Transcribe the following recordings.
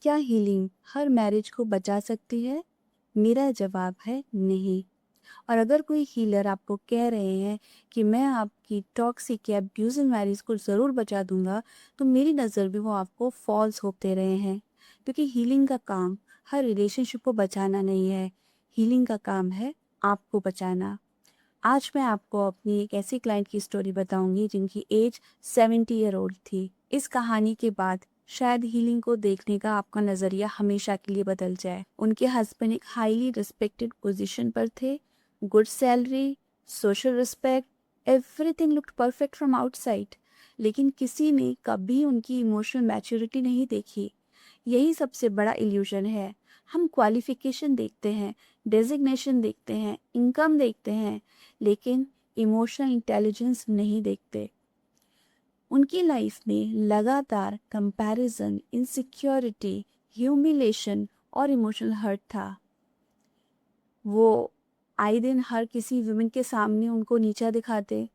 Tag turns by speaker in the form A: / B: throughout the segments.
A: क्या हीलिंग हर मैरिज को बचा सकती है? मेरा जवाब है नहीं। और अगर कोई हीलर आपको कह रहे हैं कि मैं आपकी टॉक्सिक या अब्यूजिव मैरिज को ज़रूर बचा दूंगा, तो मेरी नज़र में वो आपको फॉल्स होप दे रहे हैं। क्योंकि हीलिंग का काम हर रिलेशनशिप को बचाना नहीं है, हीलिंग का काम है आपको बचाना। आज मैं आपको अपनी एक ऐसी क्लाइंट की स्टोरी बताऊंगी जिनकी एज 70 ईयर ओल्ड थी। इस कहानी के बाद शायद हीलिंग को देखने का आपका नज़रिया हमेशा के लिए बदल जाए। उनके हस्बैंड एक हाईली रिस्पेक्टेड पोजीशन पर थे, good salary, social respect, everything looked perfect from outside. लेकिन किसी ने कभी उनकी इमोशनल मैच्योरिटी नहीं देखी। यही सबसे बड़ा इल्यूशन है। हम क्वालिफिकेशन देखते हैं, डेजिग्नेशन देखते हैं, इनकम देखते हैं, लेकिन इमोशनल इंटेलिजेंस नहीं देखते। उनकी लाइफ में लगातार कंपैरिजन, इनसिक्योरिटी, ह्यूमिलेशन और इमोशनल हर्ट था। वो आए दिन हर किसी वुमेन के सामने उनको नीचा दिखाते।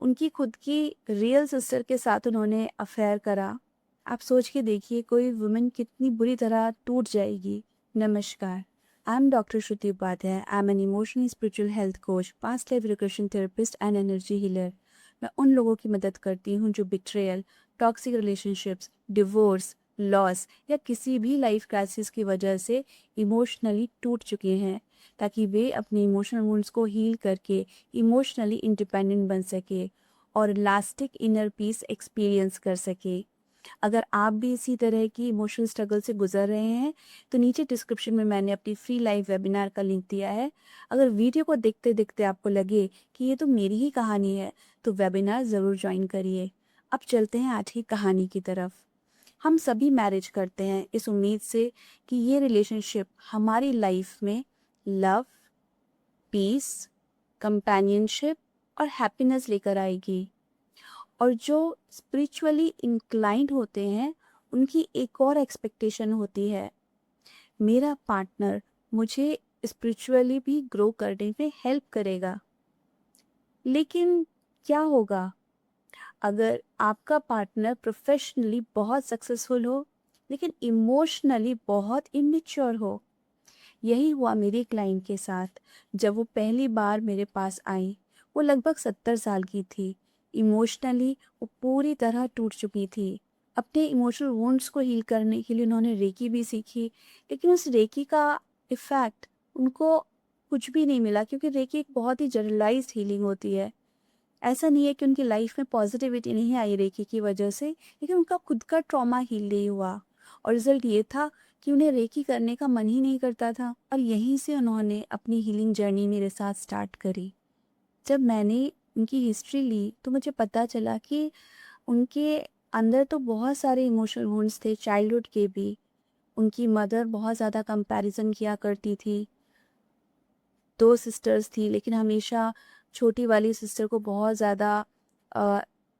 A: उनकी खुद की रियल सिस्टर के साथ उन्होंने अफेयर करा। आप सोच के देखिए कोई वुमेन कितनी बुरी तरह टूट जाएगी। नमस्कार, I am doctor Shruti Upadhyay. I am an emotional spiritual health coach, past life regression therapist and energy healer. मैं उन लोगों की मदद करती हूँ जो betrayal, toxic relationships, divorce, loss या किसी भी लाइफ क्राइसिस की वजह से इमोशनली टूट चुके हैं, ताकि वे अपने इमोशनल वुंड्स को हील करके इमोशनली इंडिपेंडेंट बन सके और लास्टिक इनर पीस एक्सपीरियंस कर सके। अगर आप भी इसी तरह की इमोशनल स्ट्रगल से गुजर रहे हैं, तो नीचे डिस्क्रिप्शन में मैंने अपनी फ्री लाइव वेबिनार का लिंक दिया है। अगर वीडियो को देखते देखते आपको लगे कि ये तो मेरी ही कहानी है, तो वेबिनार ज़रूर ज्वाइन करिए। अब चलते हैं आज की कहानी की तरफ। हम सभी मैरिज करते हैं इस उम्मीद से कि ये रिलेशनशिप हमारी लाइफ में लव, पीस, कंपेनियनशिप और हैप्पीनेस लेकर आएगी। और जो स्पिरिचुअली इंक्लाइंड होते हैं, उनकी एक और एक्सपेक्टेशन होती है, मेरा पार्टनर मुझे स्पिरिचुअली भी ग्रो करने में हेल्प करेगा। लेकिन क्या होगा अगर आपका पार्टनर प्रोफेशनली बहुत सक्सेसफुल हो, लेकिन इमोशनली बहुत इमेच्योर हो? यही हुआ मेरी क्लाइंट के साथ। जब वो पहली बार मेरे पास आई, वो लगभग 70 साल की थी। इमोशनली वो पूरी तरह टूट चुकी थी। अपने इमोशनल वुंड्स को हील करने के लिए उन्होंने रेकी भी सीखी, लेकिन उस रेकी का इफ़ेक्ट उनको कुछ भी नहीं मिला, क्योंकि रेकी एक बहुत ही जनरलाइज्ड हीलिंग होती है। ऐसा नहीं है कि उनकी लाइफ में पॉजिटिविटी नहीं आई रेकी की वजह से, लेकिन उनका खुद का ट्रॉमा हील नहीं हुआ। और रिजल्ट ये था कि उन्हें रेकी करने का मन ही नहीं करता था, और यहीं से उन्होंने अपनी हीलिंग जर्नी मेरे साथ स्टार्ट करी। जब मैंने उनकी हिस्ट्री ली तो मुझे पता चला कि उनके अंदर तो बहुत सारे इमोशनल वुंड्स थे, चाइल्डहुड के भी। उनकी मदर बहुत ज़्यादा कंपैरिजन किया करती थी। 2 सिस्टर्स थी, लेकिन हमेशा छोटी वाली सिस्टर को बहुत ज़्यादा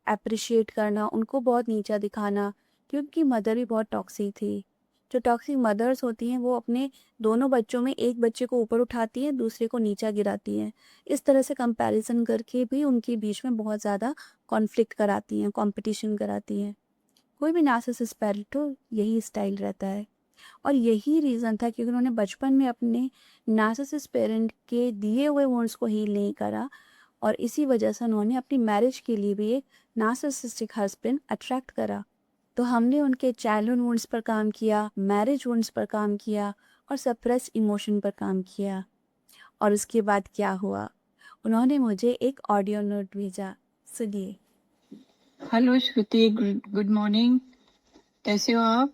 A: अप्रिशिएट करना, उनको बहुत नीचा दिखाना, क्योंकि मदर भी बहुत टॉक्सिक थी। जो टॉक्सिक मदर्स होती हैं वो अपने दोनों बच्चों में एक बच्चे को ऊपर उठाती हैं, दूसरे को नीचा गिराती हैं। इस तरह से कंपैरिजन करके भी उनके बीच में बहुत ज़्यादा कॉन्फ्लिक्ट कराती हैं, कंपटीशन कराती हैं। कोई भी नार्सिसिस्ट पेरेंट हो, यही स्टाइल रहता है। और यही रीज़न था कि उन्होंने बचपन में अपने नार्सिसिस्ट पेरेंट के दिए हुए वुंड्स को हील नहीं करा, और इसी वजह से उन्होंने अपनी मैरिज के लिए भी एक नार्सिसिस्टिक हस्बैंड अट्रैक्ट करा। तो हमने उनके चाइल्डहुड वुंड्स पर काम किया, मैरिज वुंड्स पर काम किया और सप्रेस इमोशन पर काम किया। और उसके बाद क्या हुआ, उन्होंने मुझे एक ऑडियो नोट भेजा। सुनिए।
B: Hello Shruti, good morning. कैसे हो आप?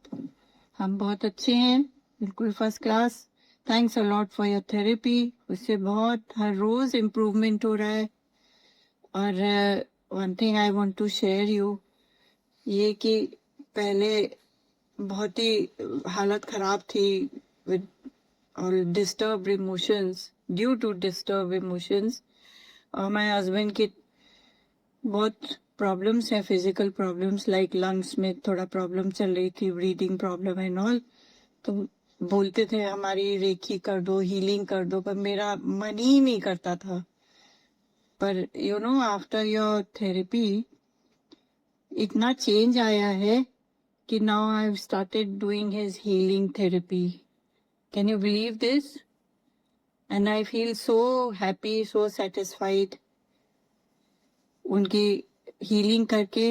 B: हम बहुत अच्छे हैं, बिल्कुल first class. Thanks a lot for your therapy. उससे बहुत हर रोज इम्प्रूवमेंट हो रहा है। और one thing I want to share you, ये कि पहले बहुत ही हालत खराब थी विद और disturb emotions, due to disturb emotions. और माय हस्बैंड की बहुत प्रॉब्लम्स हैं, फिजिकल प्रॉब्लम्स, लाइक लंग्स में थोड़ा प्रॉब्लम चल रही थी, ब्रीदिंग प्रॉब्लम एंड ऑल। तो बोलते थे हमारी रेकी कर दो, हीलिंग कर दो, पर मेरा मन ही नहीं करता था। पर you know after your therapy इतना चेंज आया है कि now I've started doing his healing therapy. Can you believe this? And I feel so happy, so satisfied. उनकी हीलिंग करके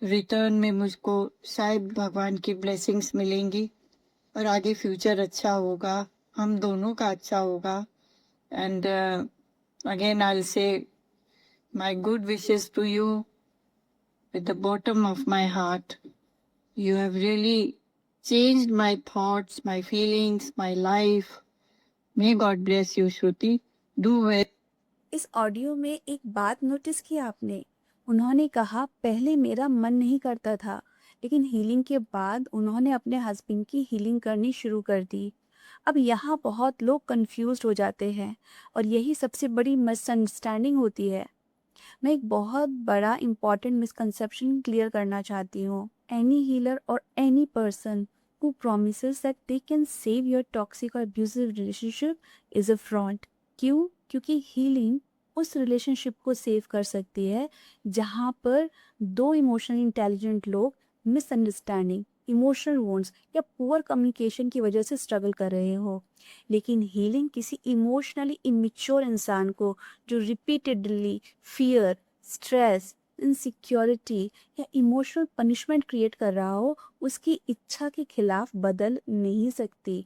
B: रिटर्न में मुझको शायद भगवान की ब्लेसिंग्स मिलेंगी और आगे फ्यूचर अच्छा होगा, हम दोनों का अच्छा होगा. And again I will say my good wishes to you with the bottom of my heart. You have really changed my thoughts, my feelings, my life. May God bless you, Shruti. Do well.
A: इस audio में एक बात notice की आपने? उन्होंने कहा पहले मेरा मन नहीं करता था, लेकिन हीलिंग के बाद उन्होंने अपने हस्बैंड की हीलिंग करनी शुरू कर दी. अब यहाँ बहुत लोग कंफ्यूज्ड हो जाते हैं और यही सबसे बड़ी मिसअंडरस्टैंडिंग होती है. मैं एक बहुत बड़ा इम्पॉर्टेंट मिसकंसेप्शन क्लियर करना चाहती हूँ. एनी हीलर और any person who promises that they can save your toxic or abusive relationship is a fraud. क्यों? क्योंकि हीलिंग उस रिलेशनशिप को सेव कर सकती है जहाँ पर दो इमोशनली इंटेलिजेंट लोग मिसअंडरस्टैंडिंग, इमोशनल वोन्स या पुअर कम्युनिकेशन की वजह से स्ट्रगल कर रहे हो. लेकिन हीलिंग किसी इमोशनली इमेच्योर इंसान को जो रिपीटेडली फियर, स्ट्रेस, इनसिक्योरिटी या इमोशनल पनिशमेंट क्रिएट कर रहा हो, उसकी इच्छा के खिलाफ बदल नहीं सकती.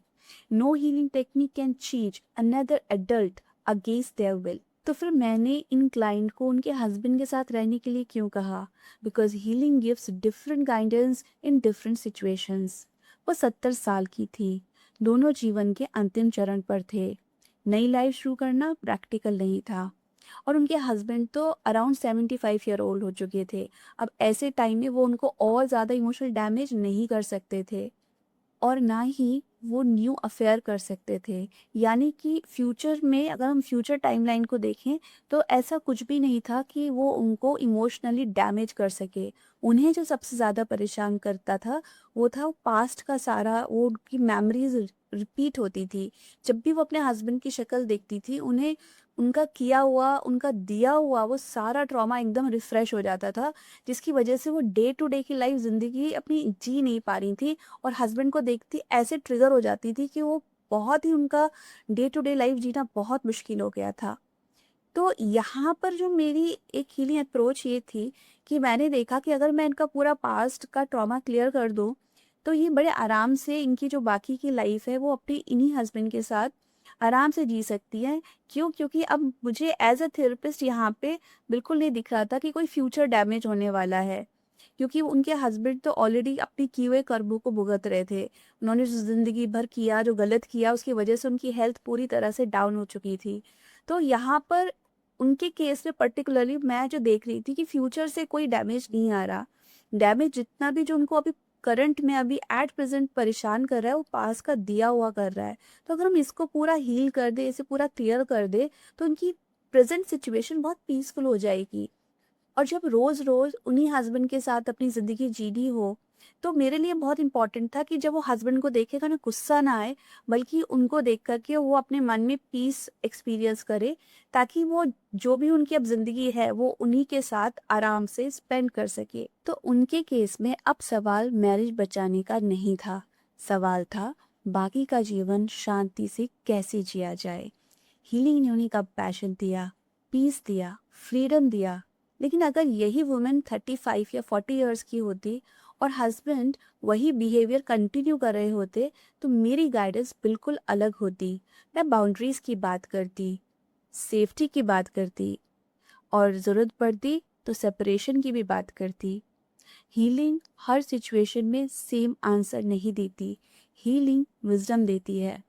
A: No healing technique can change another adult against their will. तो फिर मैंने इन क्लाइंट को उनके हस्बैंड के साथ रहने के लिए क्यों कहा? Because healing gives different guidance in different situations. वो 70 साल की थी, दोनों जीवन के अंतिम चरण पर थे. नई लाइफ शुरू करना प्रैक्टिकल नहीं था और उनके हस्बैंड तो अराउंड 75 ईयर ओल्ड हो चुके थे. अब ऐसे टाइम में वो उनको और ज़्यादा इमोशनल डैमेज नहीं कर सकते थे और ना ही वो न्यू अफेयर कर सकते थे. यानी कि फ्यूचर में अगर हम फ्यूचर टाइमलाइन को देखें तो ऐसा कुछ भी नहीं था कि वो उनको इमोशनली डैमेज कर सके. उन्हें जो सबसे ज़्यादा परेशान करता था वो था पास्ट का सारा, वो उनकी मेमोरीज रिपीट होती थी. जब भी वो अपने हस्बैंड की शक्ल देखती थी, उन्हें उनका किया हुआ, उनका दिया हुआ वो सारा ट्रॉमा एकदम रिफ्रेश हो जाता था, जिसकी वजह से वो डे टू डे की लाइफ ज़िंदगी अपनी जी नहीं पा रही थी और हस्बैंड को देखती ऐसे ट्रिगर हो जाती थी कि वो बहुत ही, उनका डे टू डे लाइफ जीना बहुत मुश्किल हो गया था. तो यहाँ पर जो मेरी एक हीलिंग अप्रोच ये थी कि मैंने देखा कि अगर मैं इनका पूरा पास्ट का ट्रॉमा क्लियर कर दूँ, तो ये बड़े आराम से इनकी जो बाकी की लाइफ है वो अपनी इन्हीं हस्बैंड के साथ आराम से जी सकती है. क्यों? क्योंकि अब मुझे एज अ थेरेपिस्ट यहाँ पे बिल्कुल नहीं दिख रहा था कि कोई फ्यूचर डैमेज होने वाला है, क्योंकि उनके हस्बैंड तो ऑलरेडी अपनी किए हुए कर्मों को भुगत रहे थे. उन्होंने जो ज़िंदगी भर किया, जो गलत किया, उसकी वजह से उनकी हेल्थ पूरी तरह से डाउन हो चुकी थी. तो यहाँ पर उनके केस में पर्टिकुलरली मैं जो देख रही थी कि फ्यूचर से कोई डैमेज नहीं आ रहा. डैमेज जितना भी जो उनको अभी करंट में अभी एट प्रेजेंट परेशान कर रहा है, वो पास का दिया हुआ कर रहा है. तो अगर हम इसको पूरा हील कर दे, इसे पूरा क्लियर कर दे, तो उनकी प्रेजेंट सिचुएशन बहुत पीसफुल हो जाएगी. और जब रोज़ रोज़ उन्हीं हस्बैंड के साथ अपनी ज़िंदगी जीनी हो, तो मेरे लिए बहुत इंपॉर्टेंट था कि जब वो हस्बैंड को देखेगा ना, गुस्सा ना आए, बल्कि उनको देख कर के वो अपने मन में पीस एक्सपीरियंस करे, ताकि वो जो भी उनकी अब ज़िंदगी है वो उन्हीं के साथ आराम से स्पेंड कर सके. तो उनके केस में अब सवाल मैरिज बचाने का नहीं था, सवाल था बाकी का जीवन शांति से कैसे जिया जाए. हीलिंग ने उन्हें का पैशन दिया, पीस दिया, फ्रीडम दिया. लेकिन अगर यही वुमेन 35 या 40 इयर्स की होती और हस्बैंड वही बिहेवियर कंटिन्यू कर रहे होते, तो मेरी गाइडेंस बिल्कुल अलग होती. मैं बाउंड्रीज की बात करती, सेफ्टी की बात करती और ज़रूरत पड़ती तो सेपरेशन की भी बात करती. हीलिंग हर सिचुएशन में सेम आंसर नहीं देती, हीलिंग विजडम देती है.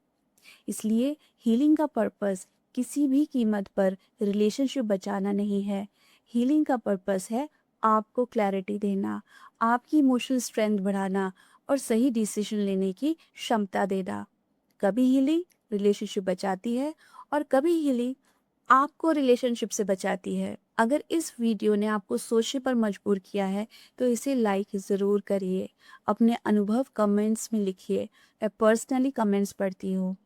A: इसलिए हीलिंग का पर्पस किसी भी कीमत पर रिलेशनशिप बचाना नहीं है. हीलिंग का पर्पस है आपको क्लैरिटी देना, आपकी इमोशनल स्ट्रेंथ बढ़ाना और सही डिसीजन लेने की क्षमता देना. कभी हीलिंग रिलेशनशिप बचाती है और कभी हीलिंग आपको रिलेशनशिप से बचाती है. अगर इस वीडियो ने आपको सोचने पर मजबूर किया है तो इसे लाइक ज़रूर करिए. अपने अनुभव कमेंट्स में लिखिए, मैं पर्सनली कमेंट्स पढ़ती हूँ.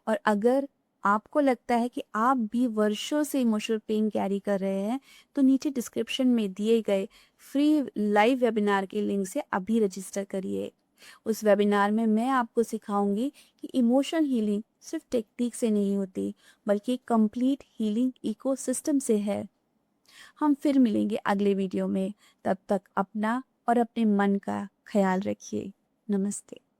A: और अगर आपको लगता है कि आप भी वर्षों से इमोशनल पेन कैरी कर रहे हैं, तो नीचे डिस्क्रिप्शन में दिए गए फ्री लाइव वेबिनार के लिंक से अभी रजिस्टर करिए। उस वेबिनार में मैं आपको सिखाऊंगी कि इमोशन हीलिंग सिर्फ टेक्निक से नहीं होती, बल्कि कंप्लीट हीलिंग इकोसिस्टम से है। हम फिर मिलेंगे अगले वीडियो में। तब तक अपना और अपने मन का ख्याल रखिए। नमस्ते।